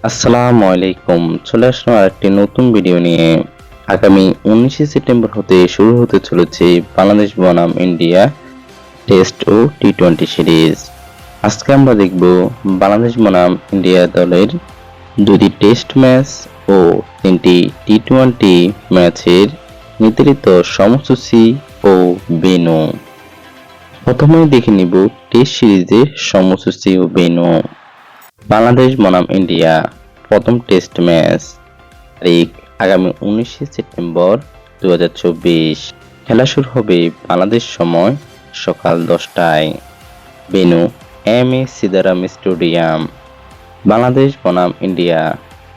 আসসালামু আলাইকুম। চলে আসলাম আরেকটি নতুন ভিডিও নিয়ে। আগামী 19শে সেপ্টেম্বর হতে শুরু হতে চলেছে বাংলাদেশ বনাম ইন্ডিয়া টেস্ট ও টি-20 সিরিজ। আজকে আমরা দেখব বাংলাদেশ বনাম ইন্ডিয়া দলের দুটি টেস্ট ম্যাচ ও তিনটি টি-20 ম্যাচের নির্ধারিত সময়সূচি ও ভেন্যু। প্রথমেই দেখে নিব টেস্ট সিরিজের সময়সূচি ও ভেন্যু। বাংলাদেশ বনাম ইন্ডিয়া প্রথম টেস্ট ম্যাচ তারিখ আগামী 19শে সেপ্টেম্বর 2024। খেলা শুরু হবে বাংলাদেশ সময় সকাল 10টায়। Venue M A. Chidambaram stadium. Bangladesh বনাম ইন্ডিয়া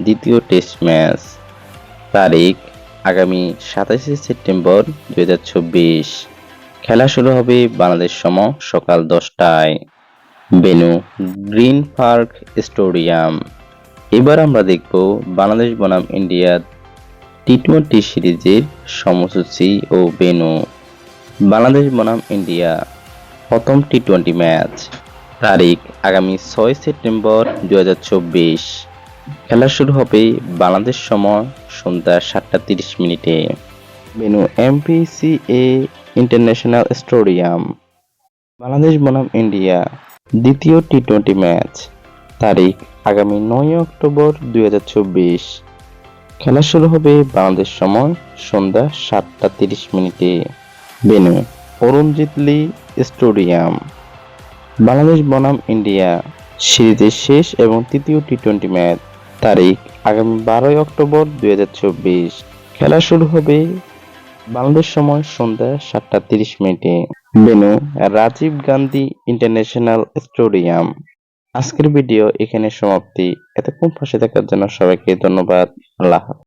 দ্বিতীয় টেস্ট ম্যাচ তারিখ আগামী 27শে সেপ্টেম্বর 2024। খেলা শুরু হবে বাংলাদেশ সময় সকাল 10টায়। Venue green park stadium. এবার আমরা দেখব বাংলাদেশ বনাম ইন্ডিয়া টি-20 সিরিজের সময়সূচি ও ভেন্যু। বাংলাদেশ বনাম ইন্ডিয়া প্রথম টি-20 ম্যাচ তারিখ আগামী 6 সেপ্টেম্বর 2024। খেলা শুরু হবে বাংলাদেশ সময় সন্ধ্যা 7টা 30 মিনিটে। Venue MPCA international stadium. Bangladesh বনাম ইন্ডিয়া দ্বিতীয় টি-20 ম্যাচ তারিখ আগামী 9 অক্টোবর 2024। খেলা শুরু হবে বাংলাদেশ সময় সন্ধ্যা 7টা 30 মিনিটে। Venue Arun Jaitley stadium. বাংলাদেশ বনাম ইন্ডিয়া সিরিজের শেষ এবং তৃতীয় টি-20 ম্যাচ তারিখ আগামী 12 অক্টোবর 2024। খেলা শুরু হবে বাংলাদেশ সময় সন্ধ্যা 7টা 30 মিনিটে। Venue Rajiv Gandhi international stadium. আজকের ভিডিও এখানে সমাপ্তি। এতক্ষণ পাশে থাকার জন্য সবাইকে ধন্যবাদ। আল্লাহ হাফেজ।